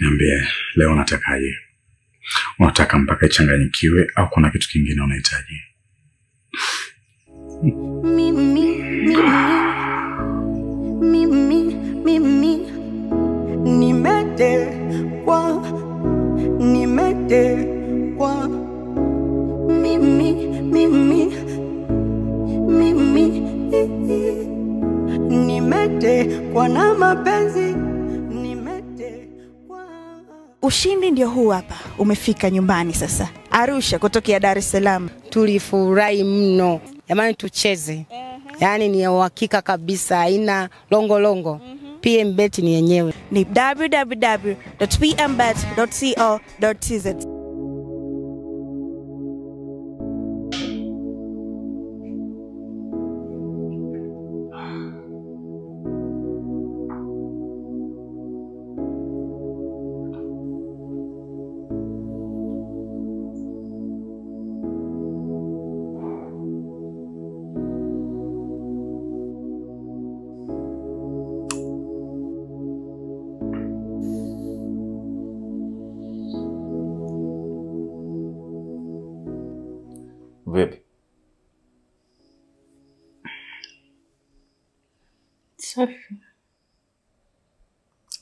Niambie, leo unatakaje? Unataka mpaka ichanganyikiwe au kuna kitu kingine unahitaji? Mimi nimetekwa nimetekwa na mapenzi. Ushindi ndio huu hapa. Umefika nyumbani sasa. Arusha kutokea Dar es Salaam. Tulifurahi mno. Jamani tucheze. Yaani ni uhakika kabisa, haina longo. PMBet ni yenyewe. Ni www.pmbet.co.tz. Vipi? Safi.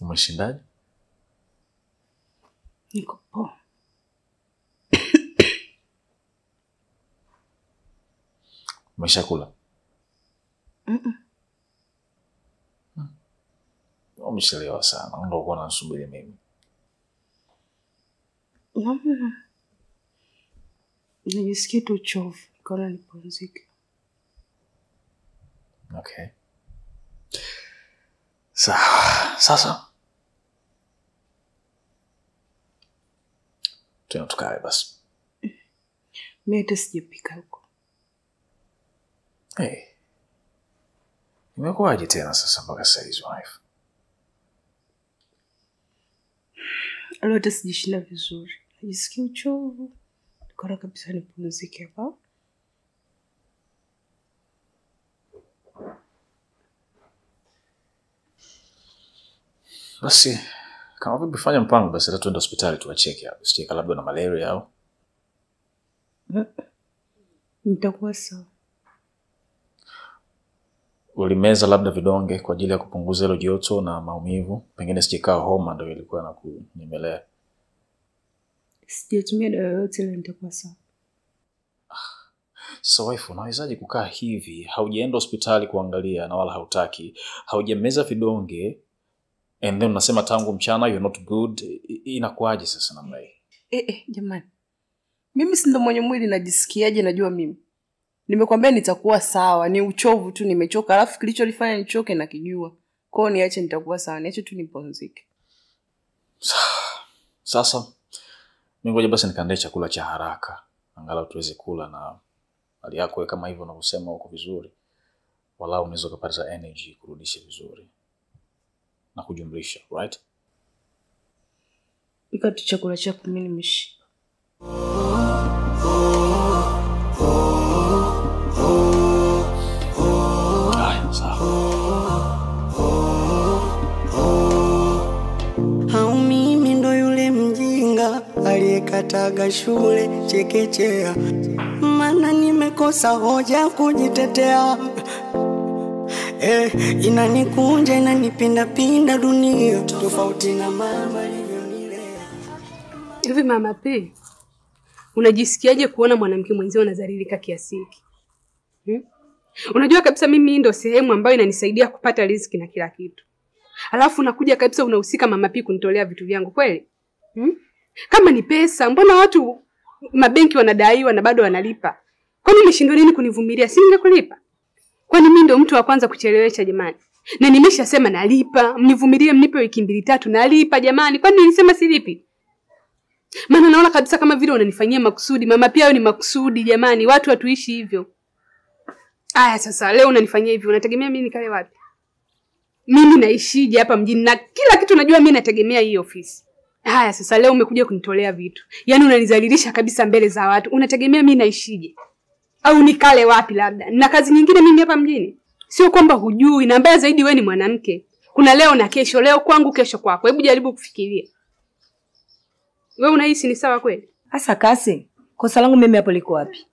Umeshindaje? Niko poa. Umeshakula? Umechelewa sana. Ndio uko unasubiri mimi. Nijisikia tu uchovu. Nikaona nipumzike. Okay. Sawa. Sasa tukae basi. Mimi hata sijapika huko. Imekuwaje tena sasa mpaka saa hizo wife? Leo hata sijishinda vizuri. Najisikia uchovu. Nikaona kabisa nipumzike hapa. Basi kama vipi fanya mpango basi hata tuende hospitali tuwacheke hapo. Sicheka labda na malaria au. Nitakuwa sawa. Ulimeza labda vidonge kwa ajili ya kupunguza hilo joto na maumivu. Pengine sijekaa homa ndio ilikuwa na kunyemelea. Sijatumia dawa yoyote ile, nitakuwa sawa. So wife, unawezaje kukaa hivi? Haujaenda hospitali kuangalia na wala hautaki. Haujameza vidonge and then unasema tangu mchana you're not good. Inakuaje sasa namna hii? Jamani. Mimi si ndo mwenye mwili, najisikiaje najua mimi. Nimekwambia nitakuwa sawa, ni uchovu tu, nimechoka. Alafu kilichonifanya nichoke na kijua. Kwa hiyo niache, nitakuwa sawa, niache tu nipumzike. Sasa ngoja basi nikaandae chakula cha haraka angalau tuweze kula, na hali yako kama hivyo unavyosema uko vizuri, wala unaweza kupata energy kurudisha vizuri na kujumlisha, right? Nikati chakula chako mimi nimeshiba. Hau mimi ndo yule mjinga aliyekataga shule chekechea, maana nimekosa hoja kujitetea. Inanikunja inanipinda dunia, tofauti na mama alivyonilea. Hivi mama P, unajisikiaje kuona mwanamke mwenzio anadhalilika kiasi hiki? Unajua kabisa mimi ndo sehemu ambayo inanisaidia kupata riziki na kila kitu. Alafu unakuja kabisa unahusika mama P kunitolea vitu vyangu kweli? Kama ni pesa, mbona watu mabenki wanadaiwa na bado wanalipa? Kwani umeshindwa nini kunivumilia? Si ningekulipa? Kwani mimi ndo mtu wa kwanza kuchelewesha jamani? Na nimeshasema nalipa, mnivumilie mnipe wiki 2-3 nalipa jamani. Kwani nilisema silipi? Maana naona kabisa kama vile unanifanyia makusudi. Mama P, ni makusudi jamani, watu hatuishi hivyo. Aya sasa leo unanifanyia hivi, unategemea mimi nikale wapi? Mimi naishije hapa mjini na kila kitu najua mimi nategemea hii ofisi. Haya sasa leo umekuja kunitolea vitu. Yaani unanizalilisha kabisa mbele za watu. Unategemea mimi naishije? Au nikale wapi labda? Na kazi nyingine mimi hapa mjini. Sio kwamba hujui, na mbaya zaidi wewe ni mwanamke. Kuna leo na kesho, leo kwangu kesho kwako. Hebu jaribu kufikiria. Wewe unahisi ni sawa kweli? Asa kasi, kosa langu mimi hapo liko wapi?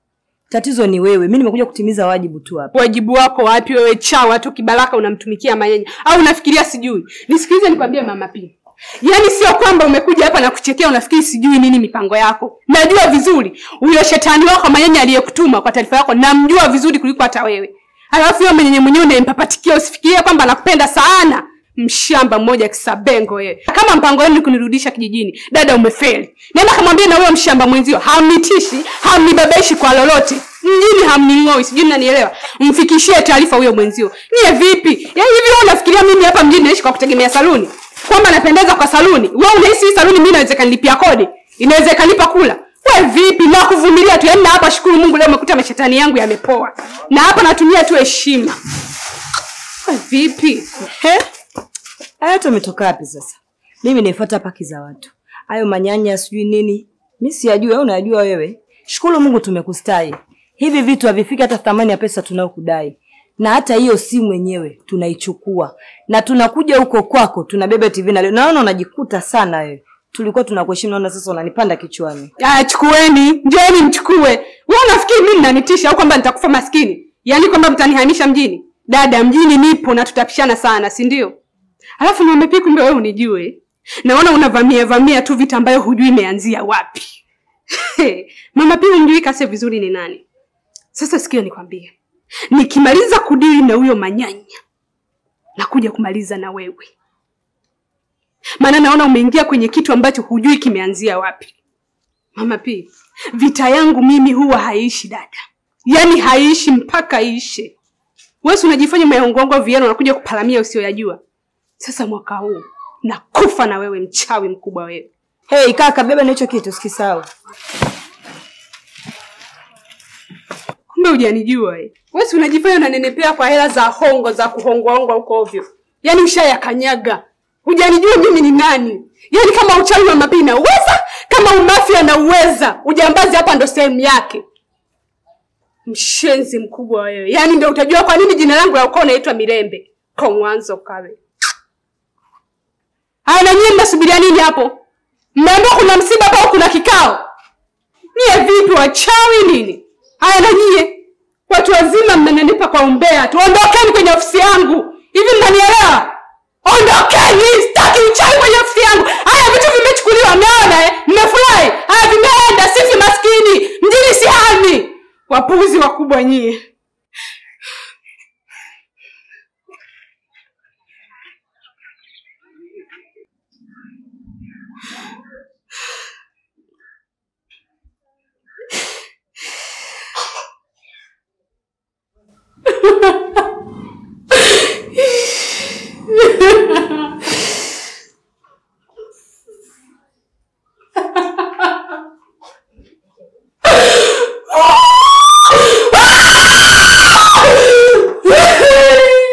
Tatizo ni wewe. Mimi nimekuja kutimiza wajibu tu hapa. Wajibu wako wapi wewe chawa tu kibaraka unamtumikia Manyanya? Au unafikiria sijui? Nisikilize nikwambie Mama P. Yaani sio kwamba umekuja hapa na kuchekea unafikiri sijui nini mipango yako. Najua vizuri. Huyo shetani wako Manyanya aliyekutuma kwa taarifa yako namjua vizuri kuliko hata wewe. Alafu yeye Manyanya mwenyewe unayempapatikia usifikirie kwamba anakupenda sana. Mshamba mmoja kisabengo wewe. Kama mpango wenu ni kunirudisha kijijini, dada umefeli. Nenda kamwambie na wewe mshamba mwenzio, hamnitishi, hamnibabeshi kwa lolote. Mjini hamningoi, sijui mnanielewa. Mfikishie taarifa huyo mwenzio. Niye vipi? Yaani hivi wewe unafikiria mimi hapa mjini naishi kwa kutegemea saluni? Kwamba napendeza kwa saluni? Wewe unahisi hii saluni mimi naweza kanilipia kodi? Inaweza kanipa kula? Wewe vipi? Na kuvumilia tu. Yaani hapa shukuru Mungu leo umekuta mashetani yangu yamepoa. Na hapa natumia tu heshima. Wewe vipi? Haya tumetoka wapi sasa? Mimi naifuata paki za watu. Hayo Manyanya sijui nini. Mimi siyajui, wewe unajua wewe. Shukuru Mungu tumekustai. Hivi vitu havifiki hata thamani ya pesa tunayokudai. Na hata hiyo simu yenyewe tunaichukua. Na tunakuja huko kwako tunabeba TV na leo. Naona unajikuta sana wewe. Tulikuwa tunakuheshimu naona sasa unanipanda kichwani. Chukueni, njooni mchukue. Wewe unafikiri mimi nanitisha au kwamba nitakufa maskini? Yaani kwamba mtanihamisha mjini? Dada, mjini nipo na tutapishana sana, si ndio? Alafu Mama P kumbe wewe unijue. Naona unavamia tu vita ambayo hujui imeanzia wapi. Mama P unijui kase vizuri ni nani? Sasa sikia nikwambie. Nikimaliza kudili na huyo Manyanya, nakuja kumaliza na wewe. Maana naona umeingia kwenye kitu ambacho hujui kimeanzia wapi. Mama P, vita yangu mimi huwa haishi dada. Yaani haishi mpaka iishe. Wewe unajifanya mayongongo vieno unakuja kupalamia usiyoyajua. Sasa mwaka huu nakufa na wewe mchawi mkubwa wewe. Hey kaka, beba na hicho kitu sikisahau. Kumbe hujanijua wewe. Wewe unajifanya unanenepea kwa hela za hongo za kuhongwaongwa huko ovyo. Yaani ushayakanyaga. Hujanijua mimi ni nani? Yaani kama uchawi wa Mapina na uweza, kama umafia na uweza, ujambazi hapa ndo sehemu yake. Mshenzi mkubwa wewe. Yaani ndio utajua kwa nini jina langu la ukoo naitwa Mirembe. Kwa mwanzo kawe. Haya na nyinyi mnasubiria nini hapo? Mnaambia kuna msiba au kuna kikao? Nyie vipi wachawi nini? Haya na nyie watu wazima mnanenipa kwa umbea. Tuondokeni kwenye ofisi yangu. Hivi mnanielewa? Ondokeni, sitaki uchawi kwenye ofisi yangu. Haya vitu vimechukuliwa, mnaona mmefurahi? Haya vimeenda, sisi maskini. Mjini si hami. Wapuzi wakubwa nyie.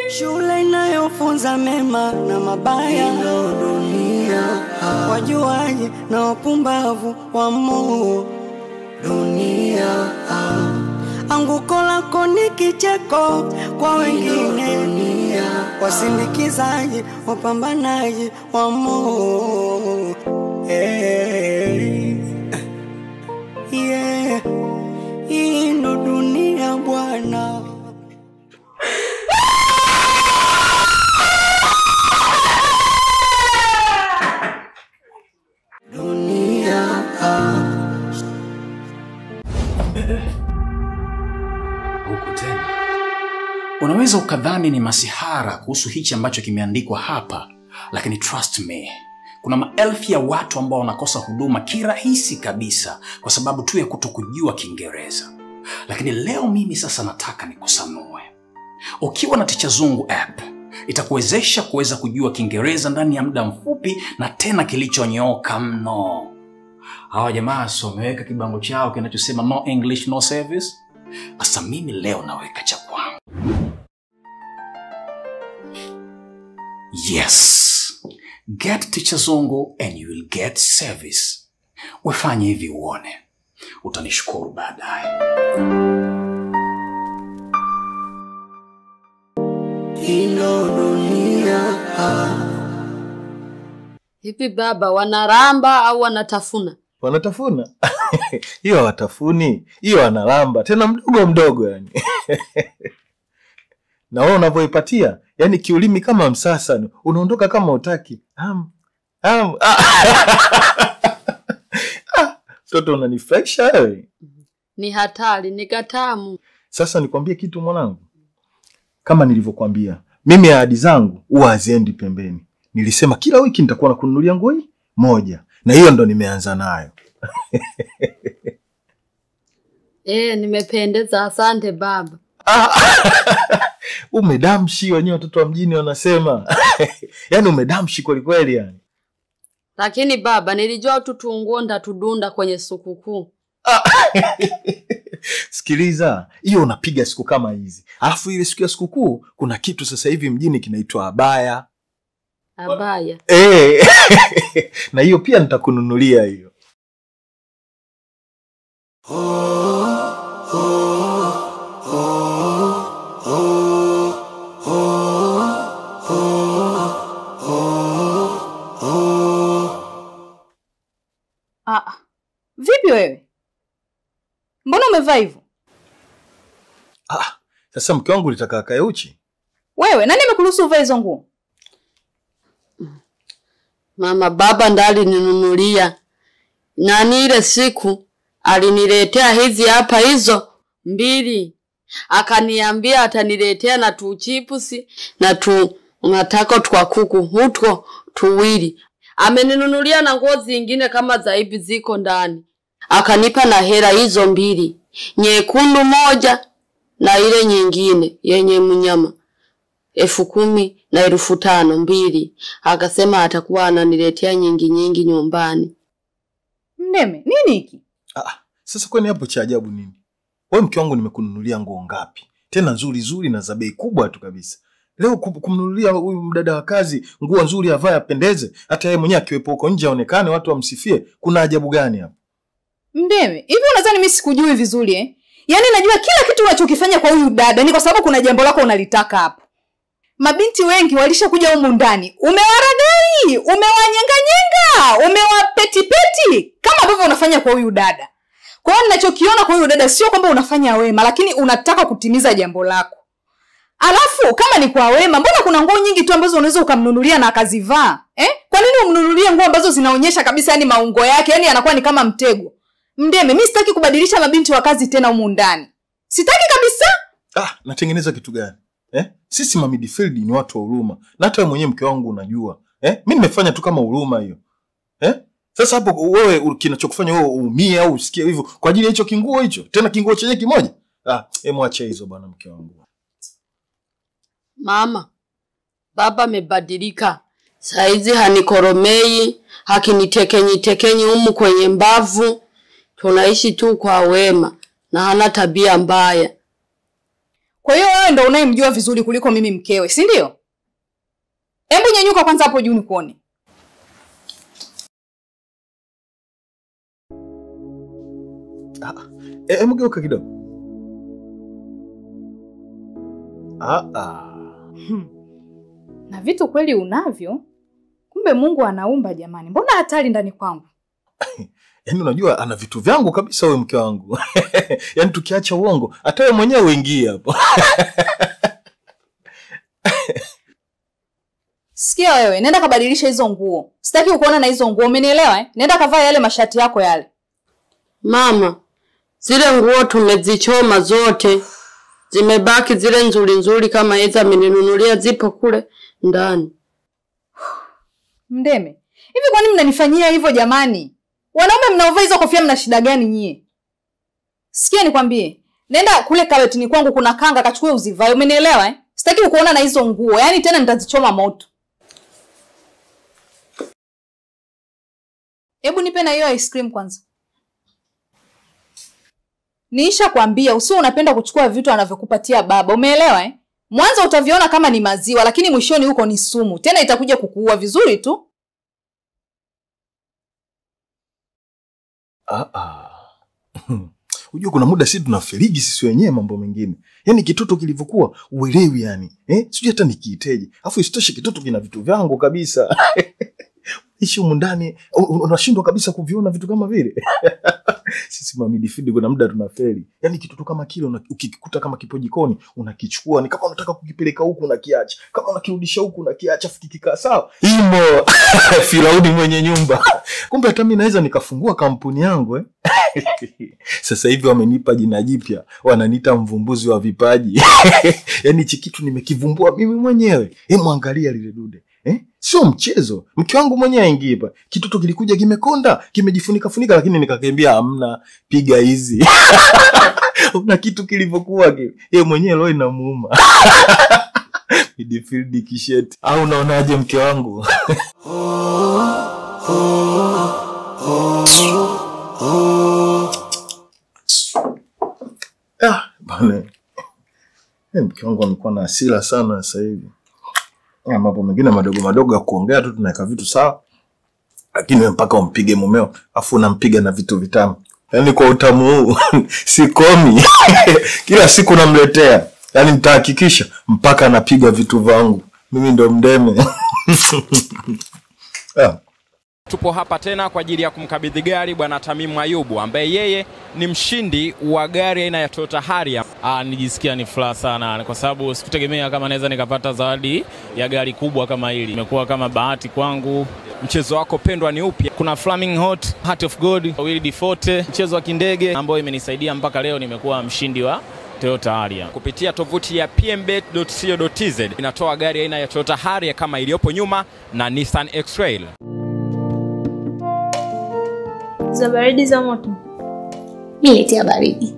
Shule inayofunza mema na mabaya ndo dunia. Wajuaji na wapumbavu wamo dunia. Anguko lako ni kicheko kwa wengine. Wasindikizaji, wapambanaji wamo. Yeah. Hii ndo dunia bwana. Huku tena. Unaweza ukadhani ni masihara kuhusu hichi ambacho kimeandikwa hapa, lakini trust me, kuna maelfu ya watu ambao wanakosa huduma kirahisi kabisa kwa sababu tu ya kutokujua Kiingereza. Lakini leo mimi sasa nataka nikusanue. Ukiwa na Ticha Zungu app, itakuwezesha kuweza kujua Kiingereza ndani ya muda mfupi na tena kilichonyooka mno. Hawa jamaa wameweka kibango chao kinachosema no English no service. Asa mimi leo naweka cha kwangu. Yes. Get Ticha Zungu and you will get service. Wefanye hivi uone. Utanishukuru baadaye. Ino dunia. Hivi baba wanaramba au wanatafuna? Wanatafuna. Hiyo watafuni, hiyo analamba, tena mdogo mdogo yani. Na wewe unavyoipatia, yani kiulimi kama msasa, unaondoka kama utaki. Toto unanifresha wewe. Ni hatari, ni katamu. Sasa nikwambie kitu mwanangu. Kama nilivyokuambia, mimi ahadi zangu huwa haziendi pembeni. Nilisema kila wiki nitakuwa nakununulia nguo moja. Na hiyo ndo nimeanza nayo. Nimependeza, asante baba. Umedamshi wenyewe watoto wa mjini wanasema. Yaani umedamshi kweli kweli yani. Lakini baba nilijua tutunguo ndatudunda kwenye sikukuu. Sikiliza, hiyo unapiga siku kama hizi. Alafu ile siku ya sikukuu kuna kitu sasa hivi mjini kinaitwa abaya. Abaya. Na hiyo pia nitakununulia hiyo. Vipi wewe? Mbona umevaa hivyo? Sasa mke wangu ulitaka akae uchi? Wewe, nani amekuruhusu uvae hizo nguo? Mama, baba ndali ninunulia. Nani ile siku aliniletea hizi hapa hizo 2. Akaniambia ataniletea na tu chipusi na tu nataka twa kuku hutko 2. Ameninunulia na nguo zingine kama za hivi ziko ndani. Akanipa na hela hizo 2. Nyekundu 1 na ile nyingine yenye mnyama 10,000 na 5,000 2. Akasema atakuwa ananiletea nyingi nyumbani. Mneme, nini hiki? Sasa kwani hapo cha ajabu nini? Wewe mke wangu nimekununulia nguo ngapi? Tena nzuri na za bei kubwa tu kabisa. Leo kumnunulia huyu mdada wa kazi nguo nzuri avae apendeze, hata yeye mwenyewe akiwepo huko nje aonekane watu wamsifie, kuna ajabu gani hapo? Mndeme, hivi unadhani mimi sikujui vizuri Yaani najua kila kitu unachokifanya kwa huyu dada ni kwa sababu kuna jambo lako unalitaka hapo. Mabinti wengi walishakuja humu ndani. Umewaragai, umewanyenga, umewapetipeti kama ambavyo unafanya kwa huyu dada. Kwa hiyo ninachokiona kwa huyu dada sio kwamba unafanya wema, lakini unataka kutimiza jambo lako. Alafu kama ni kwa wema, mbona kuna nguo nyingi tu ambazo unaweza ukamnunulia na akazivaa? Kwa nini umnunulie nguo ambazo zinaonyesha kabisa yani maungo yake, yani anakuwa ni kama mtego? Mndeme, mimi sitaki kubadilisha mabinti wa kazi tena humu ndani. Sitaki kabisa. Natengeneza kitu gani? Sisi ma midfield ni watu wa huruma. Na hata wewe mwenyewe mke wangu unajua. Mimi nimefanya tu kama huruma hiyo. Sasa hapo wewe kinachokufanya wewe uumie au usikie hivyo kwa ajili ya hicho kinguo hicho? Tena kinguo chenye kimoja? Mwache hizo bwana mke wangu. Mama, baba amebadilika. Saizi hanikoromei, hakinitekenyi humu kwenye mbavu. Tunaishi tu kwa wema na hana tabia mbaya. Kwa hiyo wewe ndio unayemjua vizuri kuliko mimi mkewe, si ndio? Hebu nyanyuka kwanza hapo juu nikuone. Mgeuka kidogo. Na vitu kweli unavyo? Kumbe Mungu anaumba jamani. Mbona hatari ndani kwangu? Yaani unajua ana vitu vyangu kabisa wewe mke wangu. Yaani tukiacha uongo, hata wewe mwenyewe uingie hapo. Sikia wewe, nenda kabadilisha hizo nguo. Sitaki ukuona na hizo nguo, umenielewa Nenda kavaa yale mashati yako yale. Mama, zile nguo tumezichoma zote. Zimebaki zile nzuri kama hizo ameninunulia zipo kule ndani. Mndeme, hivi kwa nini mnanifanyia hivyo jamani? Wanaume mnaovaa hizo kofia mna shida gani nyie? Sikia nikwambie, nenda kule kabetini kwangu kuna kanga kachukue uzivae, umenielewa Sitaki ukuona na hizo nguo, yani tena nitazichoma moto. Hebu nipe na hiyo ice cream kwanza. Niisha kwambia usiwe unapenda kuchukua vitu anavyokupatia baba, umeelewa Mwanzo utaviona kama ni maziwa, lakini mwishoni huko ni sumu. Tena itakuja kukuua vizuri tu. Unajua kuna muda sisi tunafiriji sisi wenyewe mambo mengine. Yaani kitoto kilivyokuwa uelewi yani. Sijui hata nikiiteje. Alafu isitoshe kitoto kina vitu vyangu kabisa. Ishi humu ndani unashindwa kabisa kuviona vitu kama vile. Sisi ma midfield kuna muda tunafeli. Yaani kitu tu kama kile ukikikuta kama kipo jikoni unakichukua, ni kama unataka kukipeleka huku unakiacha. Kama unakirudisha huku unakiacha, afu kikikaa sawa. Himo Firauni mwenye nyumba. Kumbe hata mimi naweza nikafungua kampuni yangu Sasa hivi wamenipa jina jipya, wananiita mvumbuzi wa vipaji. Yaani hichi kitu nimekivumbua mimi mwenyewe. Angalia lile dude. Sio mchezo. Mke wangu mwenyewe aingie hapa. Kitoto kilikuja kimekonda, kimejifunika funika, lakini nikakiambia hamna, piga hizi. Una kitu kilivyokuwa kile. Yeye mwenyewe leo inamuuma. Midfield kisheti. Au unaonaje mke wangu? Bana. Mke wangu amekuwa na hasira sana sasa hivi. Mambo mengine madogo ya kuongea tu tunaweka vitu sawa. Lakini mpaka umpige mumeo, afu unampiga na vitu vitamu. Yaani kwa utamu huu sikomi. Kila siku namletea. Yaani nitahakikisha mpaka anapiga vitu vangu. Mimi ndo mdeme. Tupo hapa tena kwa ajili ya kumkabidhi gari bwana Tamimu Ayubu ambaye yeye ni mshindi wa gari aina ya Toyota Harrier. Nijisikia ni furaha sana kwa sababu sikutegemea kama naweza nikapata zawadi ya gari kubwa kama hili. Imekuwa kama bahati kwangu. Mchezo wako pendwa ni upi? Kuna Flaming Hot, Heart of God, Wildy Forte, mchezo wa kindege ambao imenisaidia mpaka leo nimekuwa mshindi wa Toyota Harrier. Kupitia tovuti ya pmbet.co.tz inatoa gari aina ya Toyota Harrier kama iliyopo nyuma na Nissan X-Trail. Za baridi za moto. Mimi niletea baridi.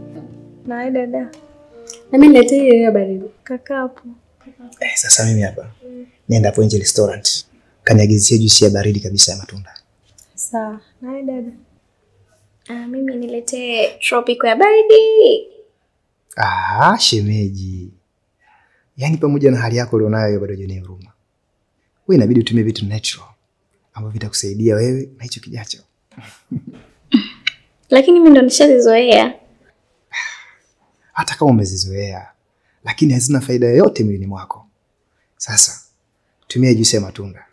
Na dada. Na mimi niletea hiyo ya baridi. Kaka hapo. Sasa mimi hapa. Nenda hapo nje restaurant. Kaniagizie juisi ya baridi kabisa ya matunda. Sawa. Na dada. Mimi niletee tropical ya baridi. Shemeji. Yaani pamoja na hali yako ulionayo bado hujani huruma. Wewe inabidi utumie vitu natural ambavyo vitakusaidia wewe na hicho kijacho. Lakini mimi ndo nishazizoea. Hata kama umezizoea, lakini hazina faida yoyote mwilini mwako. Sasa tumia juisi ya matunda.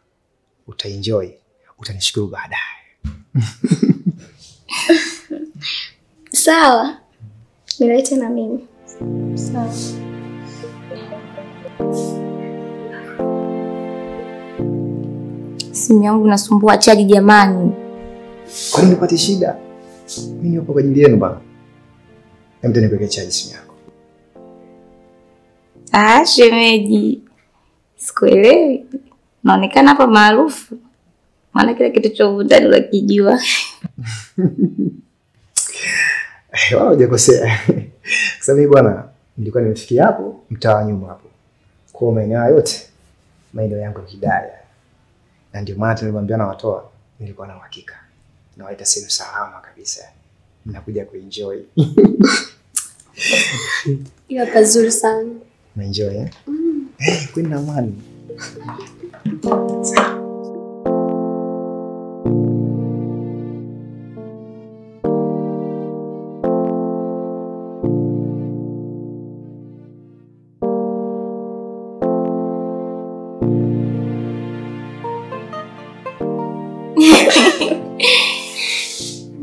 Utaenjoy, utanishukuru baadaye. Sawa. Nilete na mimi. Sawa. Simu yangu inasumbua chaji jamani. Kwa nini upate shida? Mimi nipo kwa ajili yenu bana. Hebu nipeke chaji simu yako. Shemeji. Sikuelewi. Naonekana hapa maarufu. Maana kila kitu cha ndani unakijua. Wao hujakosea. Sasa mimi bwana nilikuwa nimefikia hapo mtaa nyuma hapo. Kwa maeneo yote maeneo yangu kidaya. Na ndio maana nilimwambia na watoa nilikuwa na uhakika. Na waita sehemu salama kabisa. Ninakuja kuenjoy. Hiyo pazuri sana. Enjoy kwenda amani.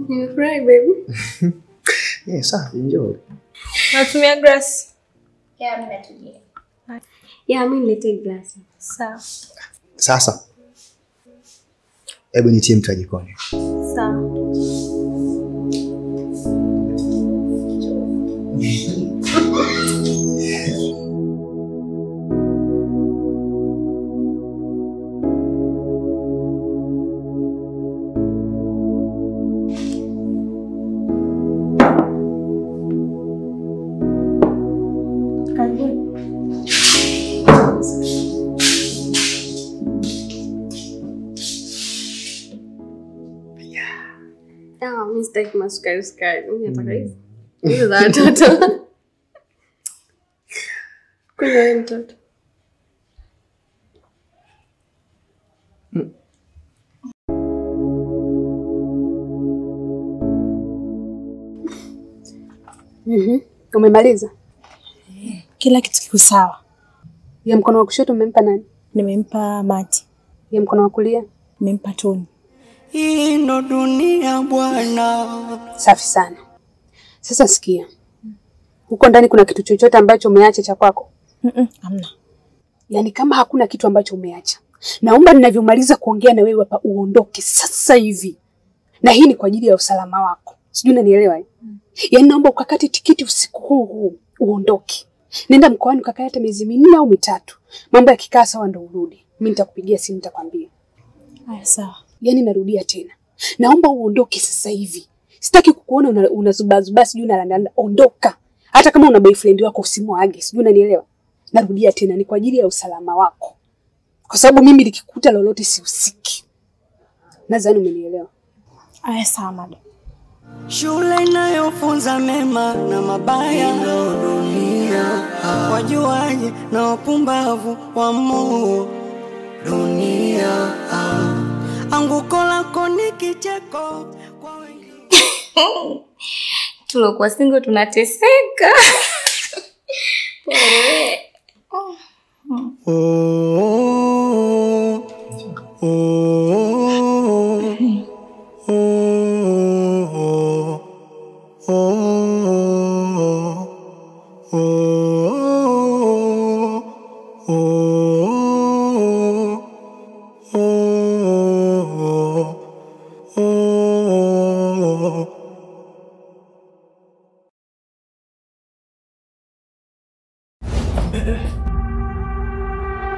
Nimefurahi baby. Sawa, enjoy. Natumia glass. Mimi natumia. Mimi niletee glass. Sawa. Sasa hebu nitie mtu jikoni. Sawa. Mimi sitaki masukari. Mimi nataka hizi. Hizo za watoto. Kuna mtoto. Umemaliza? Kila kitu kiko sawa. Ya mkono wa kushoto umempa nani? Nimempa Mati. Ya mkono wa kulia? Nimempa Toni. Hii ndo dunia bwana. Safi sana. Sasa sikia. Huko ndani kuna kitu chochote ambacho umeacha cha kwako? Hamna. Yaani kama hakuna kitu ambacho umeacha, naomba ninavyomaliza kuongea na wewe hapa uondoke sasa hivi. Na hii ni kwa ajili ya usalama wako. Sijui unanielewa? Yaani naomba ukakate tikiti usiku huu uondoke. Nenda mkoani ukakae hata miezi 4 au 3. Mambo yakikaa sawa ndo urudi. Mimi nitakupigia simu nitakwambia. Haya sawa. Yaani narudia tena. Naomba uondoke sasa hivi. Sitaki kukuona unazubazuba sijui unalanda. Ondoka. Hata kama una boyfriend wako usimwage. Sijui unanielewa? Narudia tena ni kwa ajili ya usalama wako. Kwa sababu mimi nikikuta lolote sihusiki. Nadhani umenielewa. Haya sawa madam. Shule inayofunza mema na mabaya ndo dunia. Wajuaji na wapumbavu wa moo dunia. Anguko lako ni kicheko kwa wengine. Tulokuwa single tunateseka. Pole.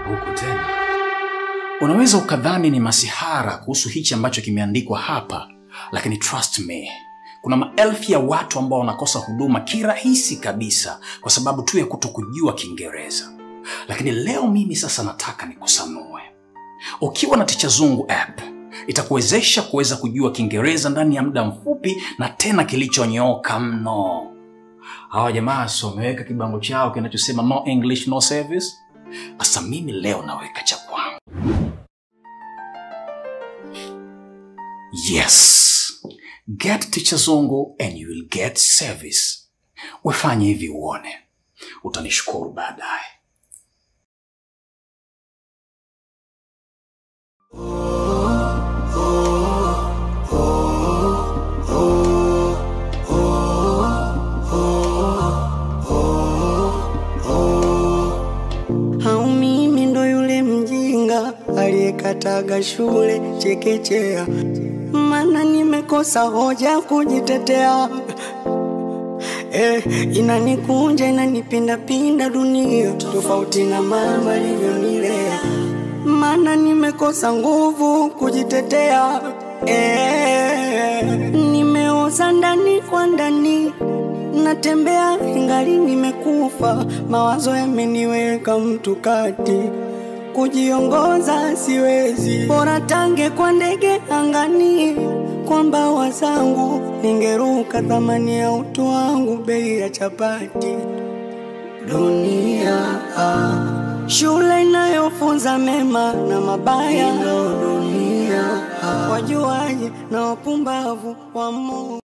Huko tena. Unaweza ukadhani ni masihara kuhusu hichi ambacho kimeandikwa hapa, lakini trust me, kuna maelfu ya watu ambao wanakosa huduma kirahisi kabisa kwa sababu tu ya kutokujua Kiingereza. Lakini leo mimi sasa nataka nikusanue. Ukiwa na Ticha Zungu app, itakuwezesha kuweza kujua Kiingereza ndani ya muda mfupi na tena kilichonyooka mno. Hawa jamaa wameweka kibango chao kinachosema no English no service. Asa mimi leo naweka cha kwangu. Yes. Get Ticha Zungu and you will get service. Wefanye hivi uone. Utanishukuru baadaye. Aliyekataga shule chekechea, maana nimekosa hoja kujitetea. Inanikunja inanipinda pinda dunia, tofauti na mama alivyonilea, maana nimekosa nguvu kujitetea. Nimeoza ndani kwa ndani, natembea ingali nimekufa, mawazo yameniweka mtu kati, kujiongoza siwezi, bora tange kwa ndege angani, kwa mbawa zangu ningeruka, thamani ya utu wangu bei ya chapati. Dunia shule inayofunza mema na mabaya ndo dunia. Wajuaji na wapumbavu wa moo